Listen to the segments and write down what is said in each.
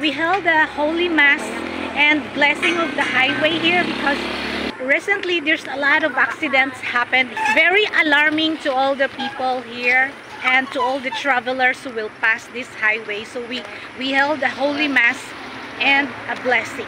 We held a Holy Mass and blessing of the highway here because recently there's a lot of accidents happened. Very alarming to all the people here and to all the travelers who will pass this highway. So we held a Holy Mass and a blessing.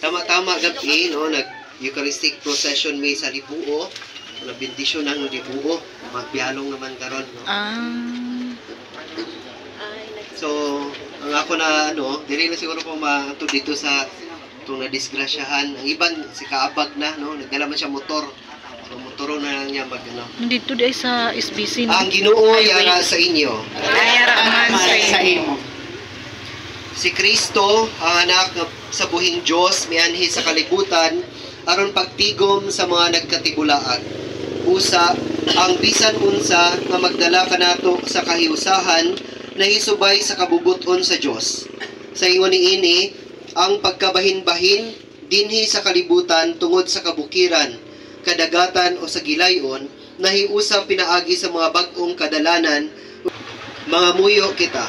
Tama-tama gabi, no, nag-Eucharistic procession may sa Libuo, nabindisyon ng Libuo, magbialong naman karon, no. So, ang ako na, dili na siguro po maanto dito sa itong nadisgrasyahan. Ang iban, si Kaabag na, no, nagdala man siya motor. So, motoro na lang niya Dito dahil sa SBC, no? Ang Ginoo yara sa inyo. Yara man sa imo. Si Kristo, ang anak sa buhing Diyos, mianhi sa kalibutan, aron pagtigom sa mga nagkatibulaag. Usa, ang bisan unsa nga magdala kanato sa kahiusahan, nahisubay sa kabubuton sa Diyos. Sa ingon niini, ang pagkabahin-bahin, dinhi sa kalibutan tungod sa kabukiran, kadagatan o sa gilayon, nahiusa pinaagi sa mga bag-ong kadalanan, mga muyo kita.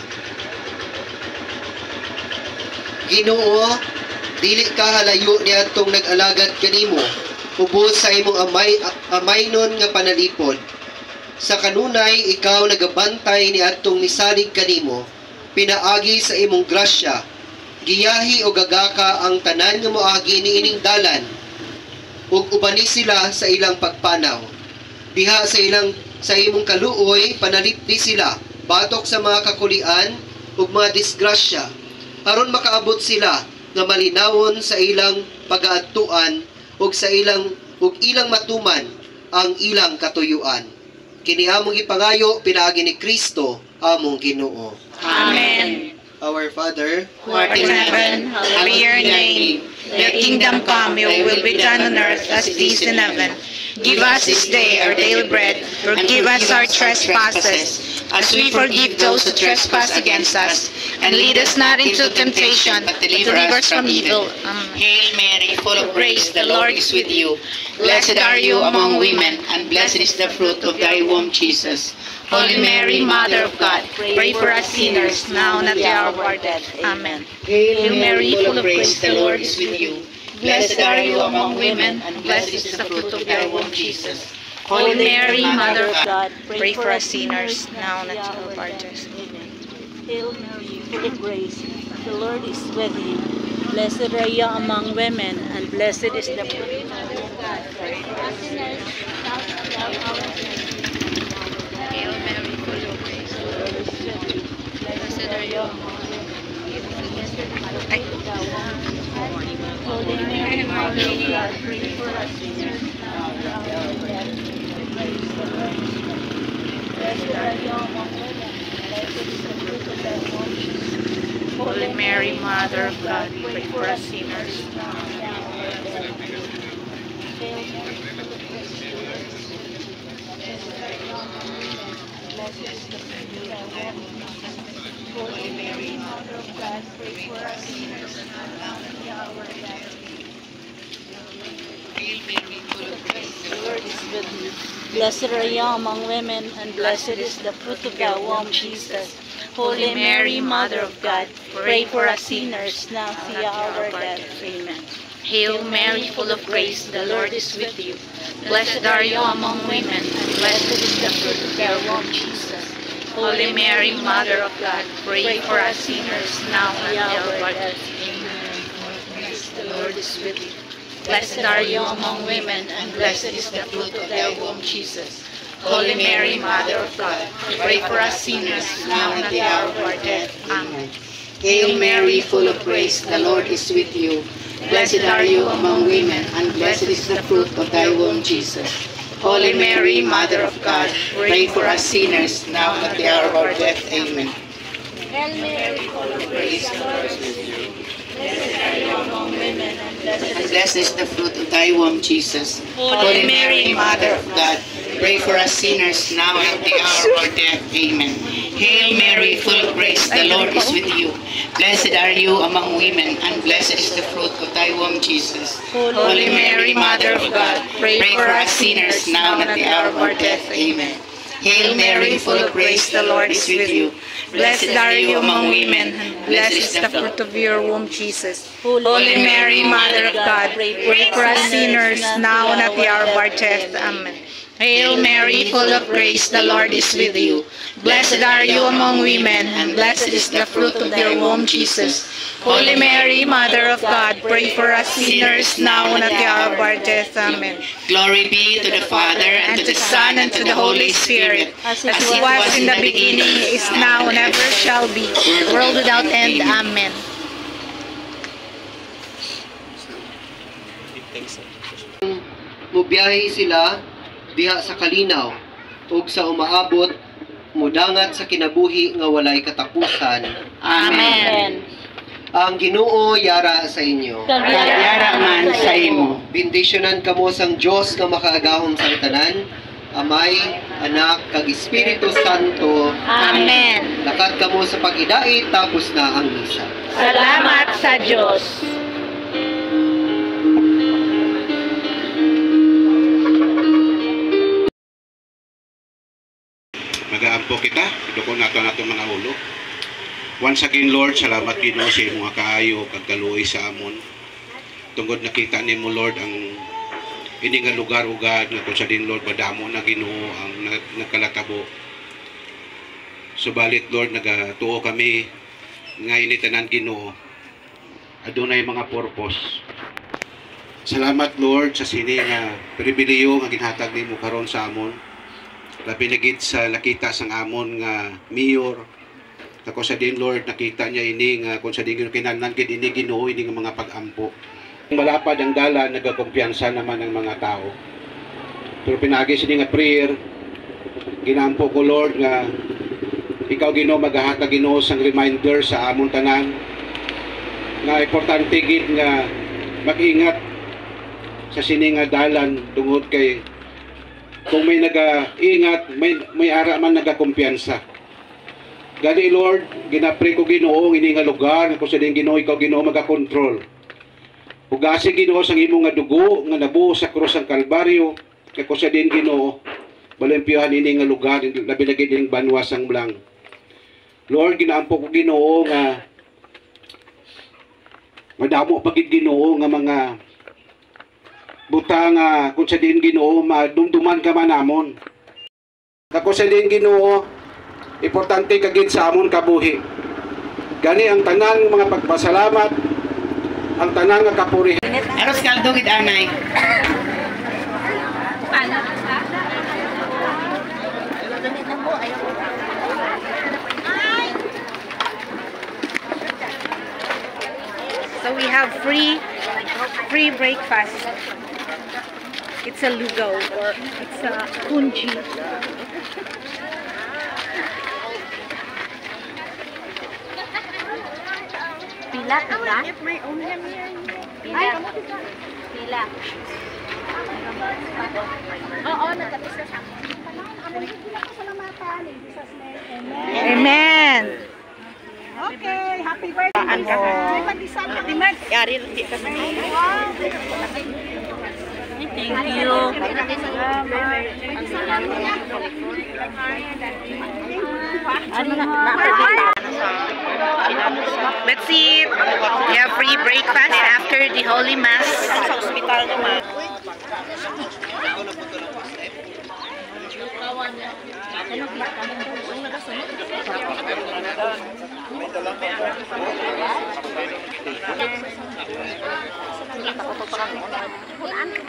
Ginoo, dili ka halayo niya itong nag-alagad kanimo, ubos sa imong amaynon nga panalipod. Sa kanunay, ikaw nagabantay ni atong misalig kanimo, pinaagi sa imong grasya, giyahi o gagaka ang tanan nga moagi ni ining dalan, ug ubani sila sa ilang pagpanaw. Diha sa imong kaluoy, panalipdi sila, batok sa mga kakulian ug mga disgrasya, aron makaabot sila nga malinawon sa ilang pagaadtuan ug ilang matuman ang ilang katuyuan. Kini among ipangayo pinaagi ni Kristo among Ginoo. Amen. Our Father, who art in heaven, hallowed be your name. Your kingdom come, your will be done on earth as it is in heaven. Give us this day our daily bread. Forgive us our trespasses, as we forgive those who trespass against us. And lead us not into temptation, but deliver us from evil. Amen. Hail Mary, full of grace, the Lord is with you. Blessed are you among women, and blessed is the fruit of thy womb, Jesus. Holy Mary, Mother of God, pray for us sinners, now and at the hour of our death. Amen. Hail Mary, full of grace, the Lord is with you. Blessed are you among women, and blessed is the fruit of thy womb, Jesus. Holy Mary, Mother of God, pray for us sinners, now and at the hour of our death. Amen. Hail Mary, full of grace, the Lord is with you. Blessed are you among women, and blessed is the fruit of thy womb, God. Pray for us sinners, now and at the hour of our death. Hail Mary, full of grace, the Lord is with you. Blessed are you among women, and blessed is the fruit of thy womb. Holy Mary, Mother of God, pray for us sinners, now and at the hour of our death. Blessed are you among women, blessed is the fruit of thy womb, Jesus. Holy Mary, Mother of God, pray for us sinners, now and at the hour of our death. Hail Mary, full of grace, the Lord is with you. Blessed are you among women, blessed is the fruit of thy womb, Jesus. Holy Mary, Mother of God, pray for us sinners, now and at the hour of our death. Hail Mary, full of grace, The Lord is with you. Blessed are you among women, and blessed is the fruit of thy womb, Jesus. Holy Mary, Mother of God, pray for us sinners, now and at the hour of our death. Amen. Hail Mary, full of grace, the Lord is with you. Blessed are you among women, and blessed is the fruit of your womb, Jesus. Holy Mary, Mother of God, pray for us sinners, now and at the hour of our death. Amen. The Lord is with you. Blessed are you among women, and blessed is the fruit of thy womb, Jesus. Holy Mary, Mother of God, pray for us sinners, now and at the hour of our death. Amen. Hail Mary, full of grace, the Lord is with you. Blessed are you among women, and blessed is the fruit of thy womb, Jesus. Holy Mary, Mother of God, pray for us sinners, now and at the hour of our death. Amen. Hail Mary, full of grace, the Lord is with you. Blessed are you among women, and And blessed is the fruit of thy womb, Jesus. Holy Mary, Mother of God, pray for us sinners, now and at the hour of our death. Amen. Hail Mary, full of grace, the Lord is with you. Blessed are you among women, and blessed is the fruit of thy womb, Jesus. Holy Mary, Mother of God, pray for us sinners, now and at the hour of our death. Amen. Hail Mary, full of grace, the Lord is with you. Blessed are you among women, and blessed is the fruit of your womb, Jesus. Holy Mary, Mother of God, pray for us sinners, now and at the hour of our death. Amen. Hail Mary, full of grace, the Lord is with you. Blessed are you among women, and blessed is the fruit of your womb, Jesus. Holy Mary, Mother of God, pray for us sinners, now and at the hour of our death. Amen. Glory be to the Father, and to the Son, and to the Holy Spirit, As it was in the beginning, is now, and ever shall be, world without end. Amen. Mubiyahe sila diha sa kalinaw ug sa umaabot mudangat sa kinabuhi nga walay katapusan. Amen. Ang Ginoo yara sa inyo. Kagyara man sa imo. Bendisyonan kamo sang Dios nga makaagahom sang tanan, Amay, Anak, kag Espiritu Santo. Amen. Lakat kamo sa pag-idait tapos na ang misa. Salamat sa Diyos. Nagaampo kita, idukon nato mga ulo. Once again, Lord, salamat Ginoo sa imong kaayo kag kaluoy sa amon. Tungod nakita nimo, Lord, ang ini nga lugar ugad nga kung sa din, Lord, madamo na Ginoo ang nagkalatabo. Subalit, Lord, nagatuo kami nga ini tanan Ginoo adunay mga purpose. Salamat, Lord, sa sini nga pribileyo nga ginhatag nimo karon sa amon. Labi na gid sa nakita sang amon nga mayor. Ako sa din, Lord, nakita niya ini nga kung sa din kinahanglan gid ini Ginoo ini nga mga pag-ampo. Malapad ang dala, nagakumpiyansa naman ang mga tao. Pero pinagi sini nga prayer, ginampo ko, Lord, nga ikaw Ginoo maghahatag Ginoo sang reminder sa amon tanan nga importante gid nga mag-ingat sa sini nga dalan tungod kay kung may nag-ingat, may ara man nagakumpiyansa. Gani, Lord, ginapre ko Ginoo ini nga lugar kung sa din Ginoo ikaw Ginoo magakontrol. Ugasi Ginoo sang imo nga dugo nga nabuo sa krus ang Kalbaryo kay kung sa din Ginoo balimpyuhan ini nga lugar labi na gid ning banwa sang blang. Lord, ginaampo ko Ginoo nga madamo pagid Ginoo nga mga buta nga kung sa din Ginoo madumduman ka man namon. Kung sa din Ginoo importante kagid sa amon kabuhi. Gani ang tanan mga pagpasalamat, ang tanan nga kapurihan. Aros kaldo gid anay. So we have free breakfast. It's a lugaw or it's a kunji. Pila ka na? Pila. Pila. Oo, nagkapisa sa akin. Amen. Okay, happy birthday. May pag-isang Happy birthday. Yari lagi ka sa Thank you. Let's eat. We have free breakfast after the Holy Mass.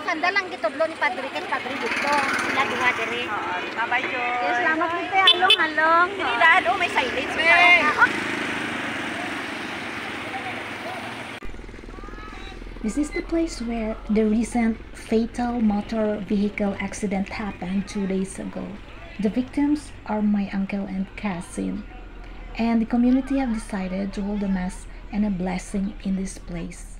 Sandalang gitudlo ni Padre ket Padre dito. Sila duha diri. Bye-bye, Joy. Yes, salamat dito. Halong. Dad, may silence. This is the place where the recent fatal motor vehicle accident happened 2 days ago. The victims are my uncle and cousin, and the community have decided to hold a mass and a blessing in this place.